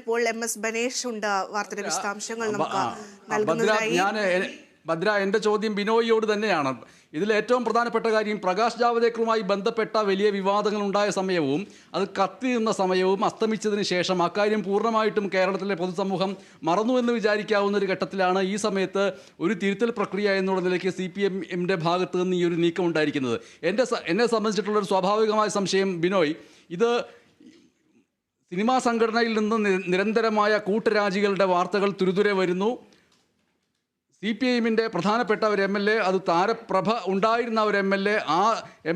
ഇപ്പോൾ MS ബനേഷ് ഉണ്ട് വാർത്തയുടെ വിശദാംശങ്ങൾ നമുക്ക് നൽകുന്നതിനായി. ഭദ്ര, എൻ്റെ ചോദ്യം ബിനോയിയോട് തന്നെയാണ്. ഇതിൽ ഏറ്റവും പ്രധാനപ്പെട്ട കാര്യം പ്രകാശ് ജാവദേക്കറുമായി ബന്ധപ്പെട്ട വലിയ വിവാദങ്ങൾ ഉണ്ടായ സമയവും അത് കത്തി നിന്ന സമയവും അസ്തമിച്ചതിന് ശേഷം അക്കാര്യം പൂർണ്ണമായിട്ടും കേരളത്തിലെ പൊതുസമൂഹം മറന്നു എന്ന് വിചാരിക്കാവുന്ന ഒരു ഘട്ടത്തിലാണ് ഈ സമയത്ത് ഒരു തിരുത്തൽ പ്രക്രിയ എന്നുള്ള നിലയ്ക്ക് CPM-ന്റെ ഭാഗത്ത് നിന്ന് ഈ ഒരു നീക്കം ഉണ്ടായിരിക്കുന്നത്. എന്നെ സംബന്ധിച്ചിട്ടുള്ളൊരു സ്വാഭാവികമായ സംശയം ബിനോയ്, ഇത് സിനിമാ സംഘടനയിൽ നിന്ന് നിരന്തരമായ കൂട്ടരാജികളുടെ വാർത്തകൾ തുരുതുരെ വരുന്നു. CPI-ന്റെ പ്രധാനപ്പെട്ട ഒരു MLA, അത് താരപ്രഭ ഉണ്ടായിരുന്ന ഒരു MLA, ആ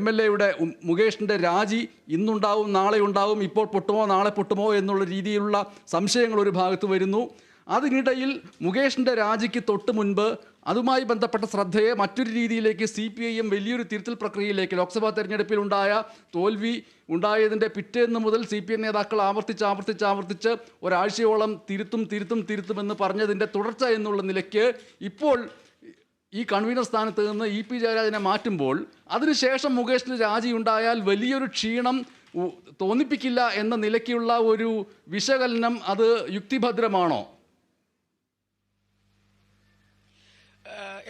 MLA-യുടെ മുകേഷിൻ്റെ രാജി ഇന്നുണ്ടാവും നാളെ ഉണ്ടാവും, ഇപ്പോൾ പൊട്ടുമോ നാളെ പൊട്ടുമോ എന്നുള്ള രീതിയിലുള്ള സംശയങ്ങൾ ഒരു ഭാഗത്ത് വരുന്നു. അതിനിടയിൽ മുകേഷിൻ്റെ രാജിക്ക് തൊട്ട് മുൻപ് അതുമായി ബന്ധപ്പെട്ട ശ്രദ്ധയെ മറ്റൊരു രീതിയിലേക്ക് CPIM വലിയൊരു തിരുത്തൽ പ്രക്രിയയിലേക്ക്, ലോക്സഭാ തെരഞ്ഞെടുപ്പിൽ ഉണ്ടായ തോൽവി ഉണ്ടായതിൻ്റെ പിറ്റേന്ന് മുതൽ CPM നേതാക്കൾ ആവർത്തിച്ച് ഒരാഴ്ചയോളം തിരുത്തുമെന്ന് പറഞ്ഞതിൻ്റെ തുടർച്ച എന്നുള്ള നിലയ്ക്ക് ഇപ്പോൾ ഈ കൺവീനർ സ്ഥാനത്ത് നിന്ന് EP ജയരാജനെ മാറ്റുമ്പോൾ അതിനുശേഷം മുകേഷിന് രാജി ഉണ്ടായാൽ വലിയൊരു ക്ഷീണം തോന്നിപ്പിക്കില്ല എന്ന നിലയ്ക്കുള്ള ഒരു വിശകലനം അത് യുക്തിഭദ്രമാണോ?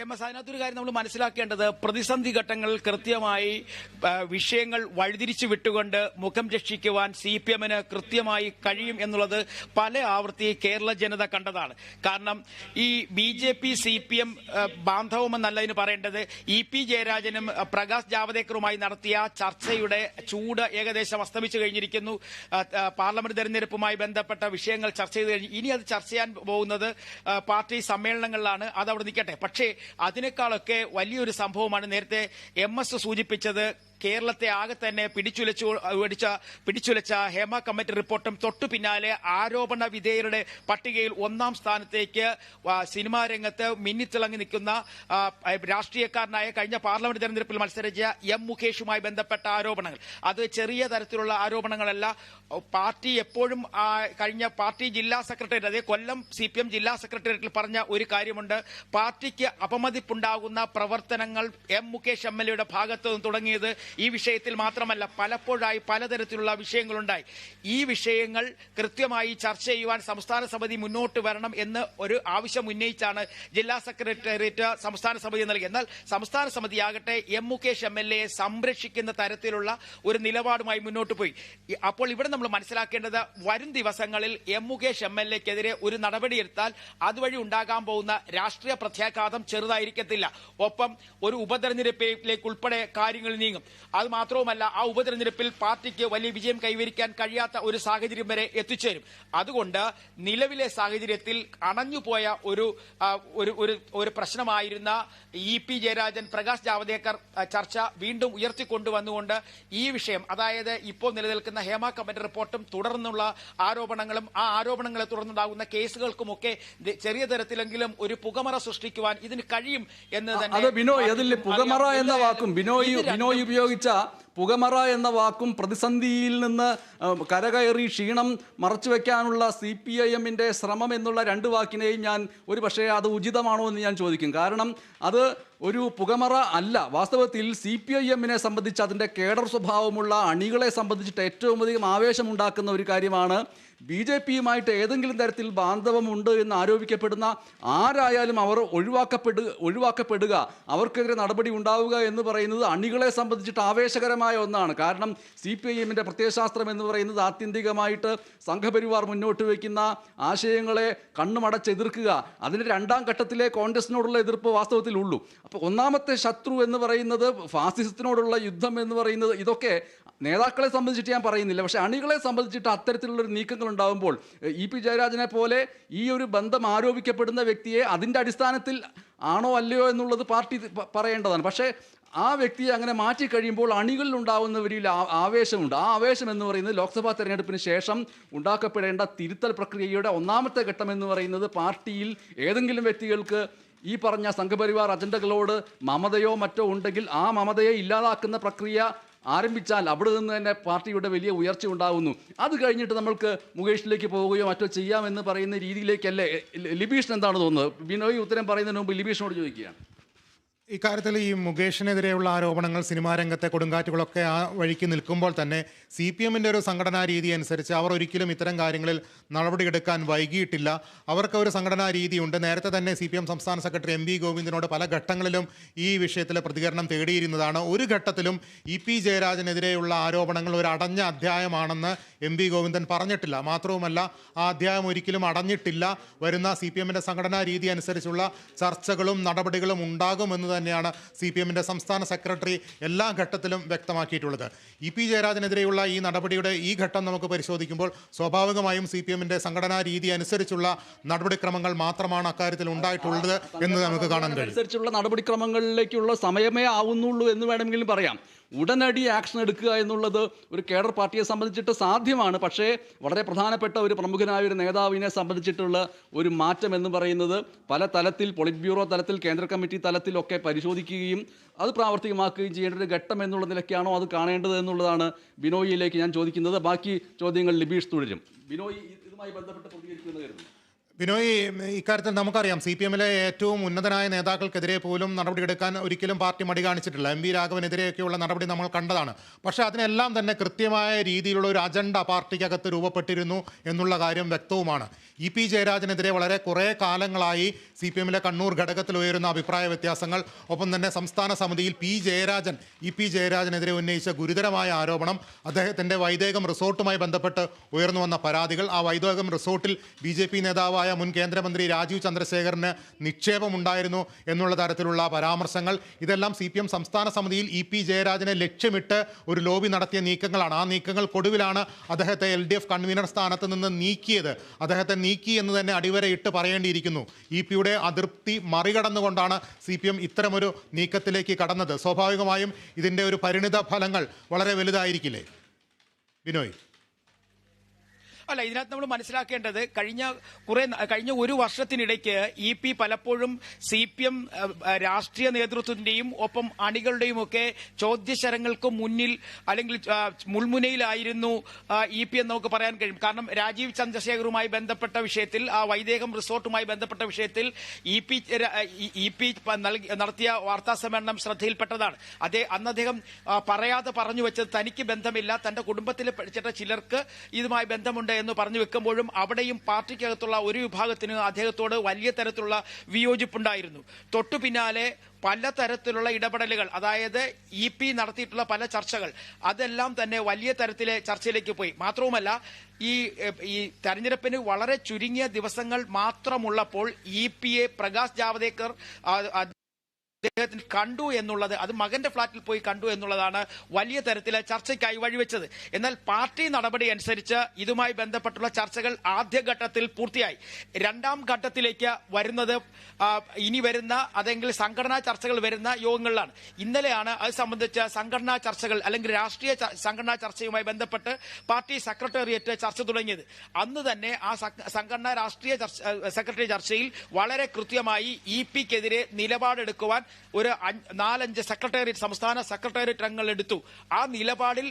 അതിനകത്തൊരു കാര്യം നമ്മൾ മനസ്സിലാക്കേണ്ടത്, പ്രതിസന്ധി ഘട്ടങ്ങളിൽ കൃത്യമായി വിഷയങ്ങൾ വഴിതിരിച്ചു വിട്ടുകൊണ്ട് മുഖം രക്ഷിക്കുവാൻ CPM-ന് കൃത്യമായി കഴിയും എന്നുള്ളത് പല ആവർത്തി കേരള ജനത കണ്ടതാണ്. കാരണം ഈ BJP CPM ബാന്ധവമെന്നല്ല ഇതിന് പറയേണ്ടത്, EP ജയരാജനും പ്രകാശ് ജാവദേക്കറുമായി നടത്തിയ ചർച്ചയുടെ ചൂട് ഏകദേശം അസ്തമിച്ചു കഴിഞ്ഞിരിക്കുന്നു. പാർലമെന്റ് തെരഞ്ഞെടുപ്പുമായി ബന്ധപ്പെട്ട വിഷയങ്ങൾ ചർച്ച ചെയ്ത് കഴിഞ്ഞു. ഇനി അത് ചർച്ച ചെയ്യാൻ പോകുന്നത് പാർട്ടി സമ്മേളനങ്ങളിലാണ്. അതവിടെ നിൽക്കട്ടെ. പക്ഷേ അതിനേക്കാളൊക്കെ വലിയൊരു സംഭവമാണ് നേരത്തെ MS സൂചിപ്പിച്ചത്. കേരളത്തെ ആകെ തന്നെ പിടിച്ചുലച്ച ഹേമ കമ്മിറ്റി റിപ്പോർട്ടും തൊട്ടു പിന്നാലെ ആരോപണ വിധേയരുടെ പട്ടികയിൽ 1ാം സ്ഥാനത്തേക്ക് സിനിമാ രംഗത്ത് മിന്നിത്തിളങ്ങി നിൽക്കുന്ന രാഷ്ട്രീയക്കാരനായ കഴിഞ്ഞ പാർലമെന്റ് തെരഞ്ഞെടുപ്പിൽ മത്സരിച്ച M മുകേഷുമായി ബന്ധപ്പെട്ട ആരോപണങ്ങൾ. അത് ചെറിയ തരത്തിലുള്ള ആരോപണങ്ങളല്ല. പാർട്ടി എപ്പോഴും കഴിഞ്ഞ പാർട്ടി ജില്ലാ സെക്രട്ടേറിയറ്റ്, അതേ കൊല്ലം CPM ജില്ലാ സെക്രട്ടേറിയറ്റിൽ പറഞ്ഞ ഒരു കാര്യമുണ്ട്. പാർട്ടിക്ക് അപമതിപ്പുണ്ടാകുന്ന പ്രവർത്തനങ്ങൾ M മുകേഷ് MLA-യുടെ ഭാഗത്തു നിന്ന് തുടങ്ങിയത് ഈ വിഷയത്തിൽ മാത്രമല്ല, പലപ്പോഴായി പലതരത്തിലുള്ള വിഷയങ്ങളുണ്ടായി. ഈ വിഷയങ്ങൾ കൃത്യമായി ചർച്ച ചെയ്യുവാൻ സംസ്ഥാന സമിതി മുന്നോട്ട് വരണം എന്ന് ഒരു ആവശ്യം ഉന്നയിച്ചാണ് ജില്ലാ സെക്രട്ടേറിയറ്റ് സംസ്ഥാന സമിതി നൽകി. എന്നാൽ സംസ്ഥാന സമിതിയാകട്ടെ M മുകേഷ് MLA-യെ സംരക്ഷിക്കുന്ന തരത്തിലുള്ള ഒരു നിലപാടുമായി മുന്നോട്ട് പോയി. അപ്പോൾ ഇവിടെ നമ്മൾ മനസ്സിലാക്കേണ്ടത്, വരും ദിവസങ്ങളിൽ M മുകേഷ് MLA-ക്കെതിരെ ഒരു നടപടിയെടുത്താൽ അതുവഴി ഉണ്ടാകാൻ പോകുന്ന രാഷ്ട്രീയ പ്രത്യാഘാതം ചെറുതായിരിക്കത്തില്ല. ഒപ്പം ഒരു ഉപതെരഞ്ഞെടുപ്പിലേക്ക് ഉൾപ്പെടെ കാര്യങ്ങൾ നീങ്ങും. അത് മാത്രവുമല്ല, ആ ഉപതെരഞ്ഞെടുപ്പിൽ പാർട്ടിക്ക് വലിയ വിജയം കൈവരിക്കാൻ കഴിയാത്ത ഒരു സാഹചര്യം വരെ എത്തിച്ചേരും. അതുകൊണ്ട് നിലവിലെ സാഹചര്യത്തിൽ അണഞ്ഞുപോയ ഒരു പ്രശ്നമായിരുന്ന EP ജയരാജൻ പ്രകാശ് ജാവദേക്കർ ചർച്ച വീണ്ടും ഉയർത്തിക്കൊണ്ടുവന്നുകൊണ്ട് ഈ വിഷയം, അതായത് ഇപ്പോൾ നിലനിൽക്കുന്ന ഹേമ കമ്മിറ്റി റിപ്പോർട്ടും തുടർന്നുള്ള ആരോപണങ്ങളും ആ ആരോപണങ്ങളെ തുടർന്നുണ്ടാകുന്ന കേസുകൾക്കുമൊക്കെ ചെറിയ തരത്തിലെങ്കിലും ഒരു പുകമറ സൃഷ്ടിക്കുവാൻ ഇതിന് കഴിയും എന്ന് തന്നെ. ബിനോയ്, അതിൽ പുകമറ എന്ന വാക്കും ബിനോയ് ഉപയോഗിച്ച പുകമറ എന്ന വാക്കും പ്രതിസന്ധിയിൽ നിന്ന് കരകയറി ക്ഷീണം മറച്ചുവെക്കാനുള്ള CPIM-ന്റെ ശ്രമം എന്നുള്ള രണ്ട് വാക്കിനെയും ഞാൻ ഒരു പക്ഷേ അത് ഉചിതമാണോ എന്ന് ഞാൻ ചോദിക്കും. കാരണം അത് ഒരു പുകമറ അല്ല. വാസ്തവത്തിൽ CPIM-നെ സംബന്ധിച്ച് അതിൻ്റെ കേഡർ സ്വഭാവമുള്ള അണികളെ സംബന്ധിച്ചിട്ട് ഏറ്റവും അധികം ആവേശമുണ്ടാക്കുന്ന ഒരു കാര്യമാണ് BJP-യുമായിട്ട് ഏതെങ്കിലും തരത്തിൽ ബാന്ധവമുണ്ട് എന്ന് ആരോപിക്കപ്പെടുന്ന ആരായാലും അവർ ഒഴിവാക്കപ്പെടുക, അവർക്കെതിരെ നടപടി ഉണ്ടാവുക എന്ന് പറയുന്നത് അണികളെ സംബന്ധിച്ചിട്ട് ആവേശകരമായ ഒന്നാണ്. കാരണം CPIM-ന്റെ പ്രത്യയശാസ്ത്രം എന്ന് പറയുന്നത് ആത്യന്തികമായിട്ട് സംഘപരിവാർ മുന്നോട്ട് വയ്ക്കുന്ന ആശയങ്ങളെ കണ്ണുമടച്ചെതിർക്കുക. അതിൻ്റെ 2ാം ഘട്ടത്തിലെ കോൺഗ്രസിനോടുള്ള എതിർപ്പ് വാസ്തവത്തിൽ ഉള്ളൂ. അപ്പോൾ ഒന്നാമത്തെ ശത്രു എന്ന് പറയുന്നത് ഫാസിസത്തിനോടുള്ള യുദ്ധം എന്ന് പറയുന്നത്, ഇതൊക്കെ നേതാക്കളെ സംബന്ധിച്ചിട്ട് ഞാൻ പറയുന്നില്ല, പക്ഷേ അണികളെ സംബന്ധിച്ചിട്ട് അത്തരത്തിലുള്ളൊരു നീക്കങ്ങൾ ഉണ്ടാകുമ്പോൾ EP ജയരാജനെ പോലെ ഈ ഒരു ബന്ധം ആരോപിക്കപ്പെടുന്ന വ്യക്തിയെ അതിൻ്റെ അടിസ്ഥാനത്തിൽ ആണോ അല്ലയോ എന്നുള്ളത് പാർട്ടി പറയേണ്ടതാണ്. പക്ഷേ ആ വ്യക്തിയെ അങ്ങനെ മാറ്റി കഴിയുമ്പോൾ അണികളിൽ ഉണ്ടാകുന്ന വലിയ ആവേശമുണ്ട്. ആ ആവേശം എന്ന് പറയുന്നത് ലോക്സഭാ തെരഞ്ഞെടുപ്പിന് ശേഷം ഉണ്ടാക്കപ്പെടേണ്ട തിരുത്തൽ പ്രക്രിയയുടെ 1ാമത്തെ ഘട്ടം എന്ന് പറയുന്നത് പാർട്ടിയിൽ ഏതെങ്കിലും വ്യക്തികൾക്ക് ഈ പറഞ്ഞ സംഘപരിവാർ അജണ്ടകളോട് മമതയോ മറ്റോ ഉണ്ടെങ്കിൽ ആ മമതയെ ഇല്ലാതാക്കുന്ന പ്രക്രിയ ആരംഭിച്ചാൽ അവിടെ നിന്ന് തന്നെ പാർട്ടിയുടെ വലിയ ഉയർച്ച ഉണ്ടാകുന്നു. അത് കഴിഞ്ഞിട്ട് നമ്മൾക്ക് മുകേഷിലേക്ക് പോവുകയോ മറ്റോ ചെയ്യാമെന്ന് പറയുന്ന രീതിയിലേക്കല്ലേ? ലിബീഷിന് എന്താണ് തോന്നുന്നത്? ബിനോയ് ഉത്തരം പറയുന്നതിന് മുമ്പ് ലിബീഷിനോട് ചോദിക്കുകയാണ്. ഇക്കാര്യത്തിൽ ഈ മുകേഷിനെതിരെയുള്ള ആരോപണങ്ങൾ, സിനിമാ രംഗത്തെ കൊടുങ്കാറ്റുകളൊക്കെ ആ വഴിക്ക് നിൽക്കുമ്പോൾ തന്നെ CPM-ന്റെ ഒരു സംഘടനാ രീതി അനുസരിച്ച് അവർ ഒരിക്കലും ഇത്തരം കാര്യങ്ങളിൽ നടപടിയെടുക്കാൻ വൈകിയിട്ടില്ല. അവർക്ക് ഒരു സംഘടനാ രീതിയുണ്ട്. നേരത്തെ തന്നെ CPM സംസ്ഥാന സെക്രട്ടറി MV ഗോവിന്ദനോട് പല ഘട്ടങ്ങളിലും ഈ വിഷയത്തിൽ പ്രതികരണം തേടിയിരുന്നതാണ്. ഒരു ഘട്ടത്തിലും EP ജയരാജനെതിരെയുള്ള ആരോപണങ്ങൾ ഒരു അടഞ്ഞ അധ്യായമാണെന്ന് MV ഗോവിന്ദൻ പറഞ്ഞിട്ടില്ല. മാത്രവുമല്ല, ആ അധ്യായം ഒരിക്കലും അടഞ്ഞിട്ടില്ല. വരുന്ന CPM-ന്റെ സംഘടനാ രീതി അനുസരിച്ചുള്ള ചർച്ചകളും നടപടികളും ഉണ്ടാകുമെന്ന് തന്നെയാണ് CPM-ന്റെ സംസ്ഥാന സെക്രട്ടറി എല്ലാ ഘട്ടത്തിലും വ്യക്തമാക്കിയിട്ടുള്ളത്. EP ജയരാജനെതിരെയുള്ള ഈ നടപടിയുടെ ഈ ഘട്ടം നമുക്ക് പരിശോധിക്കുമ്പോൾ സ്വാഭാവികമായും CPM-ന്റെ സംഘടനാ രീതി അനുസരിച്ചുള്ള നടപടിക്രമങ്ങൾ മാത്രമാണ് അക്കാര്യത്തിൽ ഉണ്ടായിട്ടുള്ളത് എന്ന് നമുക്ക് കാണാൻ കഴിയും. അനുസരിച്ചുള്ള നടപടിക്രമങ്ങളിലേക്കുള്ള സമയമേ ആവുന്നുള്ളൂ എന്ന് വേണമെങ്കിലും പറയാം. ഉടനടി ആക്ഷൻ എടുക്കുക എന്നുള്ളത് ഒരു കേഡർ പാർട്ടിയെ സംബന്ധിച്ചിട്ട് സാധ്യമാണ്. പക്ഷേ വളരെ പ്രധാനപ്പെട്ട ഒരു പ്രമുഖനായ ഒരു നേതാവിനെ സംബന്ധിച്ചിട്ടുള്ള ഒരു മാറ്റം എന്ന് പറയുന്നത് പല തലത്തിൽ, പൊളിറ്റ് ബ്യൂറോ തലത്തിൽ, കേന്ദ്ര കമ്മിറ്റി തലത്തിലൊക്കെ പരിശോധിക്കുകയും അത് പ്രാവർത്തികമാക്കുകയും ചെയ്യേണ്ട ഒരു ഘട്ടം എന്നുള്ള നിലയ്ക്കാണോ അത് കാണേണ്ടത് എന്നുള്ളതാണ് ബിനോയിലേക്ക് ഞാൻ ചോദിക്കുന്നത്. ബാക്കി ചോദ്യങ്ങൾ ലിബീഷ് തുടരും. ബിനോയ് ഇതുമായി ബന്ധപ്പെട്ട് പ്രതികരിക്കുമെന്ന് കരുതുന്നു. ബിനോയ്, ഇക്കാര്യത്തിൽ നമുക്കറിയാം CPM-ലെ ഏറ്റവും ഉന്നതനായ നേതാക്കൾക്കെതിരെ പോലും നടപടിയെടുക്കാൻ ഒരിക്കലും പാർട്ടി മടി കാണിച്ചിട്ടില്ല. MV രാഘവനെതിരെയൊക്കെയുള്ള നടപടി നമ്മൾ കണ്ടതാണ്. പക്ഷേ അതിനെല്ലാം തന്നെ കൃത്യമായ രീതിയിലുള്ള ഒരു അജണ്ട പാർട്ടിക്കകത്ത് രൂപപ്പെട്ടിരുന്നു എന്നുള്ള കാര്യം വ്യക്തവുമാണ്. EP ജയരാജനെതിരെ വളരെ കുറേ കാലങ്ങളായി CPM-ലെ കണ്ണൂർ ഘടകത്തിൽ ഉയരുന്ന അഭിപ്രായ വ്യത്യാസങ്ങൾ, ഒപ്പം തന്നെ സംസ്ഥാന സമിതിയിൽ EP ജയരാജനെതിരെ ഉന്നയിച്ച ഗുരുതരമായ ആരോപണം, അദ്ദേഹത്തിൻ്റെ വൈദേകം റിസോർട്ടുമായി ബന്ധപ്പെട്ട് ഉയർന്നു വന്ന പരാതികൾ, ആ വൈദേകം റിസോർട്ടിൽ BJP നേതാവായ മുൻ കേന്ദ്രമന്ത്രി രാജീവ് ചന്ദ്രശേഖറിന് നിക്ഷേപമുണ്ടായിരുന്നു എന്നുള്ള തരത്തിലുള്ള പരാമർശങ്ങൾ, ഇതെല്ലാം CPM സംസ്ഥാന സമിതിയിൽ EP ജയരാജനെ ലക്ഷ്യമിട്ട് ഒരു ലോബി നടത്തിയ നീക്കങ്ങളാണ്. ആ നീക്കങ്ങൾക്കൊടുവിലാണ് അദ്ദേഹത്തെ LDF കൺവീനർ സ്ഥാനത്ത് നിന്ന് നീക്കിയത്. അദ്ദേഹത്തെ നീക്കി എന്ന് തന്നെ അടിവരയിട്ട് പറയേണ്ടിയിരിക്കുന്നു. EP-യുടെ അതൃപ്തി മറികടന്നുകൊണ്ടാണ് CPM ഇത്തരമൊരു നീക്കത്തിലേക്ക് കടന്നത്. സ്വാഭാവികമായും ഇതിൻ്റെ ഒരു പരിണിത ഫലങ്ങൾ വളരെ വലുതായിരിക്കില്ലേ ബിനോയ്? അല്ല, ഇതിനകത്ത് നമ്മൾ മനസ്സിലാക്കേണ്ടത് കഴിഞ്ഞ ഒരു വർഷത്തിനിടയ്ക്ക് EP പലപ്പോഴും CPM രാഷ്ട്രീയ നേതൃത്വത്തിന്റെയും ഒപ്പം അണികളുടെയും ഒക്കെ ചോദ്യശരങ്ങൾക്ക് മുന്നിൽ അല്ലെങ്കിൽ മുൾമുനയിലായിരുന്നു EP എന്ന് നമുക്ക് പറയാൻ കഴിയും. കാരണം രാജീവ് ചന്ദ്രശേഖറുമായി ബന്ധപ്പെട്ട വിഷയത്തിൽ, ആ വൈദേകം റിസോർട്ടുമായി ബന്ധപ്പെട്ട വിഷയത്തിൽ EP നടത്തിയ വാർത്താ സമ്മേളനം ശ്രദ്ധയിൽപ്പെട്ടതാണ്. അന്ന് അദ്ദേഹം പറയാതെ പറഞ്ഞു വെച്ചത് തനിക്ക് ബന്ധമില്ല, തന്റെ കുടുംബത്തിലെ ചിലർക്ക് ഇതുമായി ബന്ധമുണ്ട് എന്ന് പറഞ്ഞു വെക്കുമ്പോഴും അവിടെയും പാർട്ടിക്കകത്തുള്ള ഒരു വിഭാഗത്തിന് അദ്ദേഹത്തോട് വലിയ തരത്തിലുള്ള വിയോജിപ്പുണ്ടായിരുന്നു. തൊട്ടു പിന്നാലെ പലതരത്തിലുള്ള ഇടപെടലുകൾ, അതായത് EP നടത്തിയിട്ടുള്ള പല ചർച്ചകൾ, അതെല്ലാം തന്നെ വലിയ തരത്തിലെ ചർച്ചയിലേക്ക് പോയി. മാത്രവുമല്ല, ഈ തെരഞ്ഞെടുപ്പിന് വളരെ ചുരുങ്ങിയ ദിവസങ്ങൾ മാത്രമുള്ളപ്പോൾ EP-യെ പ്രകാശ് ജാവദേക്കർ അദ്ദേഹത്തിന് കണ്ടു എന്നുള്ളത്, അത് മകന്റെ ഫ്ളാറ്റിൽ പോയി കണ്ടു എന്നുള്ളതാണ് വലിയ തരത്തിലെ ചർച്ചയ്ക്കായി വഴിവെച്ചത്. എന്നാൽ പാർട്ടി നടപടി അനുസരിച്ച് ഇതുമായി ബന്ധപ്പെട്ടുള്ള ചർച്ചകൾ ആദ്യഘട്ടത്തിൽ പൂർത്തിയായി. രണ്ടാം ഘട്ടത്തിലേക്ക് വരുന്നത് ഇനി വരുന്ന അതെങ്കിൽ സംഘടനാ ചർച്ചകൾ വരുന്ന യോഗങ്ങളിലാണ്. ഇന്നലെയാണ് അത് സംബന്ധിച്ച സംഘടനാ ചർച്ചകൾ അല്ലെങ്കിൽ രാഷ്ട്രീയ സംഘടനാ ചർച്ചയുമായി ബന്ധപ്പെട്ട് പാർട്ടി സെക്രട്ടേറിയറ്റ് ചർച്ച തുടങ്ങിയത്. അന്ന് തന്നെ ആ സംഘടനാ രാഷ്ട്രീയ സെക്രട്ടറി ചർച്ചയിൽ വളരെ കൃത്യമായി EP-ക്കെതിരെ നിലപാടെടുക്കുവാൻ ഒരു 4-5 സെക്രട്ടേറിയറ്റ്, സംസ്ഥാന സെക്രട്ടേറിയറ്റ് അംഗങ്ങൾ എടുത്തു. ആ നിലപാടിൽ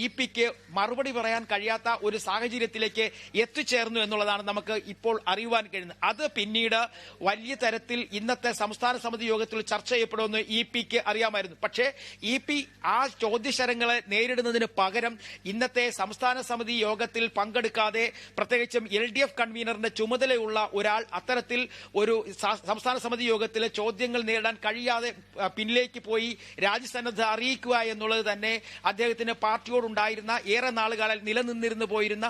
EP-ക്ക് മറുപടി പറയാൻ കഴിയാത്ത ഒരു സാഹചര്യത്തിലേക്ക് എത്തിച്ചേർന്നു എന്നുള്ളതാണ് നമുക്ക് ഇപ്പോൾ അറിയുവാൻ കഴിയുന്നത്. അത് പിന്നീട് വലിയ തരത്തിൽ ഇന്നത്തെ സംസ്ഥാന സമിതി യോഗത്തിൽ ചർച്ച ചെയ്യപ്പെടുമെന്ന് EP-ക്ക് അറിയാമായിരുന്നു. പക്ഷേ EP ആ ചോദ്യശരങ്ങളെ നേരിടുന്നതിന് പകരം ഇന്നത്തെ സംസ്ഥാന സമിതി യോഗത്തിൽ പങ്കെടുക്കാതെ, പ്രത്യേകിച്ചും LDF കൺവീനറിന്റെ ചുമതലയുള്ള ഒരാൾ അത്തരത്തിൽ ഒരു സംസ്ഥാന സമിതി യോഗത്തിലെ ചോദ്യങ്ങൾ നേരിടാൻ കഴിയാതെ പിന്നിലേക്ക് പോയി രാജ്യസന്നദ്ധ അറിയിക്കുക എന്നുള്ളത് തന്നെ അദ്ദേഹത്തിന് പാർട്ടിയോടുണ്ടായിരുന്ന ഏറെ നാളുകളിൽ നിലനിന്നിരുന്നു പോയിരുന്ന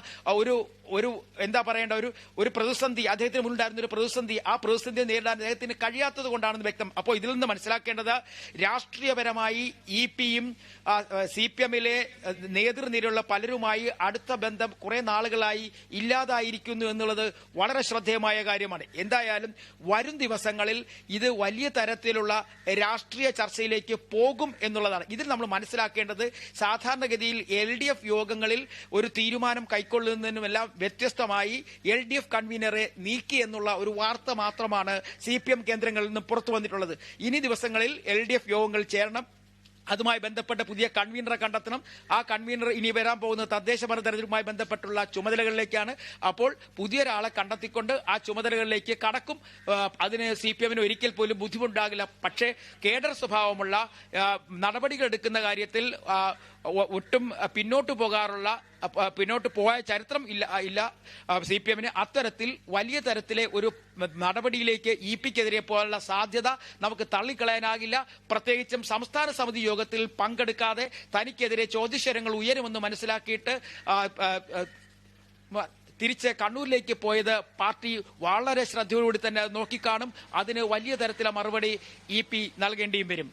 ഒരു എന്താ പറയേണ്ട ഒരു പ്രതിസന്ധി, അദ്ദേഹത്തിന് മുന്നിലുണ്ടായിരുന്ന ഒരു പ്രതിസന്ധി, ആ പ്രതിസന്ധിയെ നേരിടാൻ അദ്ദേഹത്തിന് കഴിയാത്തത് കൊണ്ടാണെന്ന് വ്യക്തം. അപ്പോൾ ഇതിൽ നിന്ന് മനസ്സിലാക്കേണ്ടത് രാഷ്ട്രീയപരമായി EP-യും CPM-ലെ നേതൃനിരയുള്ള പലരുമായി അടുത്ത ബന്ധം കുറെ നാളുകളായി ഇല്ലാതായിരിക്കുന്നു എന്നുള്ളത് വളരെ ശ്രദ്ധേയമായ കാര്യമാണ്. എന്തായാലും വരും ദിവസങ്ങളിൽ ഇത് വലിയ തരത്തിലുള്ള രാഷ്ട്രീയ ചർച്ചയിലേക്ക് പോകും എന്നുള്ളതാണ്. ഇതിൽ നമ്മൾ മനസ്സിലാക്കേണ്ടത് സാധാരണഗതിയിൽ LDF യോഗങ്ങളിൽ ഒരു തീരുമാനം കൈക്കൊള്ളുന്നതിനുമെല്ലാം വ്യത്യസ്തമായി LDF കൺവീനറെ നീക്കി എന്നുള്ള ഒരു വാർത്ത മാത്രമാണ് CPM കേന്ദ്രങ്ങളിൽ നിന്ന് പുറത്തു വന്നിട്ടുള്ളത്. ഇനി ദിവസങ്ങളിൽ LDF യോഗങ്ങൾ ചേരണം. അതുമായി ബന്ധപ്പെട്ട പുതിയ കൺവീനറെ കണ്ടെത്തണം. ആ കൺവീനർ ഇനി വരാൻ പോകുന്ന തദ്ദേശ ഭരണ തെരഞ്ഞെടുപ്പുമായി ബന്ധപ്പെട്ടുള്ള ചുമതലകളിലേക്കാണ്. അപ്പോൾ പുതിയൊരാളെ കണ്ടെത്തിക്കൊണ്ട് ആ ചുമതലകളിലേക്ക് കടക്കും. അതിന് CPM-ന് ഒരിക്കൽ പോലും ബുദ്ധിമുട്ടുണ്ടാകില്ല. പക്ഷേ കേഡർ സ്വഭാവമുള്ള നടപടികൾ എടുക്കുന്ന കാര്യത്തിൽ ഒട്ടും പിന്നോട്ട് പോയ ചരിത്രം ഇല്ല CPM-ന്. അത്തരത്തിൽ വലിയ തരത്തിലെ ഒരു നടപടിയിലേക്ക് EP-ക്കെതിരെ പോലുള്ള സാധ്യത നമുക്ക് തള്ളിക്കളയാനാകില്ല. പ്രത്യേകിച്ചും സംസ്ഥാന സമിതി യോഗത്തിൽ പങ്കെടുക്കാതെ തനിക്കെതിരെ ചോദ്യശരങ്ങൾ ഉയരുമെന്ന് മനസ്സിലാക്കിയിട്ട് തിരിച്ച് കണ്ണൂരിലേക്ക് പോയത് പാർട്ടി വളരെ ശ്രദ്ധയോടുകൂടി തന്നെ നോക്കിക്കാണും. അതിന് വലിയ തരത്തിലുള്ള മറുപടി EP നൽകേണ്ടിയും വരും.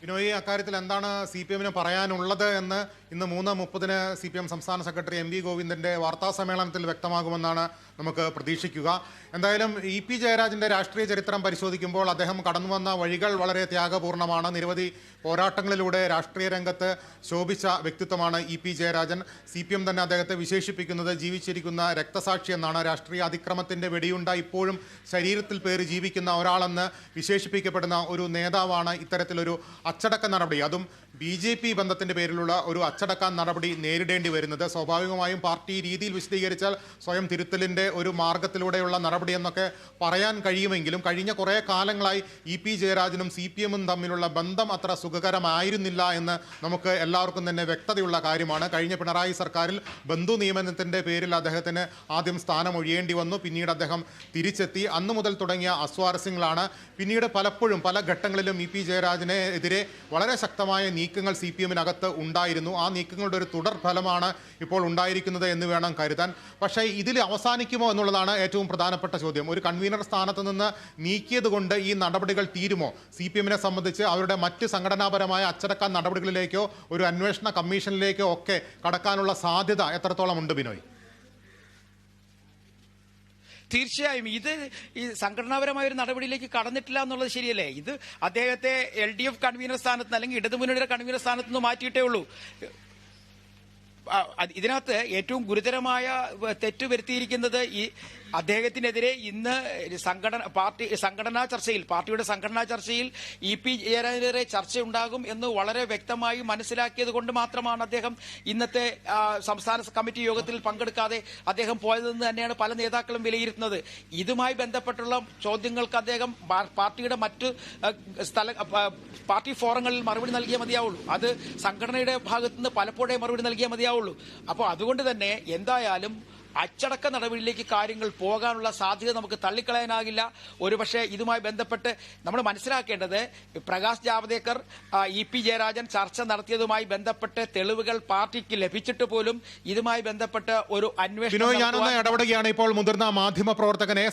ബിനോയ്, അക്കാര്യത്തിൽ എന്താണ് CPM-ന് പറയാനുള്ളത് എന്ന് ഇന്ന് 3:30-ന് CPM സംസ്ഥാന സെക്രട്ടറി MV ഗോവിന്ദന്റെ വാർത്താ സമ്മേളനത്തിൽ വ്യക്തമാകുമെന്നാണ് നമുക്ക് പ്രതീക്ഷിക്കുക. എന്തായാലും EP ജയരാജന്റെ രാഷ്ട്രീയ ചരിത്രം പരിശോധിക്കുമ്പോൾ അദ്ദേഹം കടന്നുവന്ന വഴികൾ വളരെ ത്യാഗപൂർണ്ണമാണ്. നിരവധി പോരാട്ടങ്ങളിലൂടെ രാഷ്ട്രീയ രംഗത്ത് ശോഭിച്ച വ്യക്തിത്വമാണ് EP ജയരാജൻ. CPM തന്നെ അദ്ദേഹത്തെ വിശേഷിപ്പിക്കുന്നത് ജീവിച്ചിരിക്കുന്ന രക്തസാക്ഷി എന്നാണ്. രാഷ്ട്രീയ അതിക്രമത്തിന്റെ വെടിയുണ്ട ഇപ്പോഴും ശരീരത്തിൽ പേറി ജീവിക്കുന്ന ഒരാളെന്ന് വിശേഷിപ്പിക്കപ്പെടുന്ന ഒരു നേതാവാണ്. ഇത്തരത്തിലൊരു അച്ചടക്ക നടപടി, അതും BJP ബന്ധത്തിന്റെ പേരിലുള്ള ഒരു അച്ചടക്ക നടപടി നേരിടേണ്ടി വരുന്നത്. സ്വാഭാവികമായും പാർട്ടി രീതിയിൽ വിശദീകരിച്ചാൽ സ്വയം തിരുത്തലിന്റെ ഒരു മാർഗത്തിലൂടെയുള്ള നടപടി എന്നൊക്കെ പറയാൻ കഴിയുമെങ്കിലും കഴിഞ്ഞ കുറേ കാലങ്ങളായി EP ജയരാജനും CPM-ഉം തമ്മിലുള്ള ബന്ധം അത്ര സുഖകരമായിരുന്നില്ല എന്ന് നമുക്ക് എല്ലാവർക്കും തന്നെ വ്യക്തതയുള്ള കാര്യമാണ്. കഴിഞ്ഞ പിണറായി സർക്കാരിൽ ബന്ധു നിയമനത്തിന്റെ പേരിൽ അദ്ദേഹത്തിന് ആദ്യം സ്ഥാനം ഒഴിയേണ്ടി വന്നു. പിന്നീട് അദ്ദേഹം തിരിച്ചെത്തി. അന്നു മുതൽ തുടങ്ങിയ അസ്വാരസ്യങ്ങളാണ് പിന്നീട് പലപ്പോഴും പല ഘട്ടങ്ങളിലും EP ജയരാജനെതിരെ വളരെ ശക്തമായ നീക്കങ്ങൾ CPM-നകത്ത് ഉണ്ടായിരുന്നു. ആ നീക്കങ്ങളുടെ ഒരു തുടർ ഫലമാണ് ഇപ്പോൾ ഉണ്ടായിരിക്കുന്നത് എന്ന് വേണം കരുതാൻ. പക്ഷേ ഇതിൽ അവസാനിക്കുമോ എന്നുള്ളതാണ് ഏറ്റവും പ്രധാനപ്പെട്ട ചോദ്യം. ഒരു കൺവീനർ സ്ഥാനത്ത് നിന്ന് നീക്കിയത് കൊണ്ട് ഈ നടപടികൾ തീരുമോ? CPM-നെ സംബന്ധിച്ച് അവരുടെ മറ്റ് സംഘടനാപരമായ അച്ചടക്ക നടപടികളിലേക്കോ ഒരു അന്വേഷണ കമ്മീഷനിലേക്കോ ഒക്കെ കടക്കാനുള്ള സാധ്യത എത്രത്തോളം ഉണ്ട് ബിനോയ്? തീർച്ചയായും ഈ സംഘടനാപരമായ ഒരു നടപടിയിലേക്ക് കടന്നിട്ടില്ല എന്നുള്ളത് ശരിയല്ലേ? ഇത് അദ്ദേഹത്തെ LDF കൺവീനർ സ്ഥാനത്ത് അല്ലെങ്കിൽ ഇടതുമുന്നണിയുടെ കൺവീനർ സ്ഥാനത്ത് നിന്ന് മാറ്റിയിട്ടേ ഉള്ളൂ. ഇതിനകത്ത് ഏറ്റവും ഗുരുതരമായ തെറ്റ് വരുത്തിയിരിക്കുന്നത് ഈ അദ്ദേഹത്തിനെതിരെ ഇന്ന് പാർട്ടിയുടെ സംഘടനാ ചർച്ചയിൽ EP ജയരാജനെതിരെ ചർച്ചയുണ്ടാകും എന്ന് വളരെ വ്യക്തമായി മനസ്സിലാക്കിയത് കൊണ്ട് മാത്രമാണ് അദ്ദേഹം ഇന്നത്തെ സംസ്ഥാന കമ്മിറ്റി യോഗത്തിൽ പങ്കെടുക്കാതെ അദ്ദേഹം പോയതെന്ന് തന്നെയാണ് പല നേതാക്കളും വിലയിരുത്തുന്നത്. ഇതുമായി ബന്ധപ്പെട്ടുള്ള ചോദ്യങ്ങൾക്ക് അദ്ദേഹം പാർട്ടിയുടെ മറ്റ് പാർട്ടി ഫോറങ്ങളിൽ മറുപടി നൽകിയേ മതിയാവുള്ളൂ. അത് സംഘടനയുടെ ഭാഗത്തുനിന്ന് പലപ്പോഴേ മറുപടി നൽകിയേ മതിയാവുള്ളൂ. അപ്പോൾ അതുകൊണ്ട് തന്നെ എന്തായാലും അച്ചടക്ക നടപടിയിലേക്ക് കാര്യങ്ങൾ പോകാനുള്ള സാധ്യത നമുക്ക് തള്ളിക്കളയാനാകില്ല. ഒരുപക്ഷെ ഇതുമായി ബന്ധപ്പെട്ട് നമ്മൾ മനസ്സിലാക്കേണ്ടത് പ്രകാശ് ജാവ്ദേക്കർ EP ജയരാജൻ ചർച്ച നടത്തിയതുമായി ബന്ധപ്പെട്ട് തെളിവുകൾ പാർട്ടിക്ക് ലഭിച്ചിട്ട് പോലും ഇതുമായി ബന്ധപ്പെട്ട് ഒരു അന്വേഷണം ഇടപെടുകയാണ് ഇപ്പോൾ മുതിർന്ന മാധ്യമ പ്രവർത്തകനെ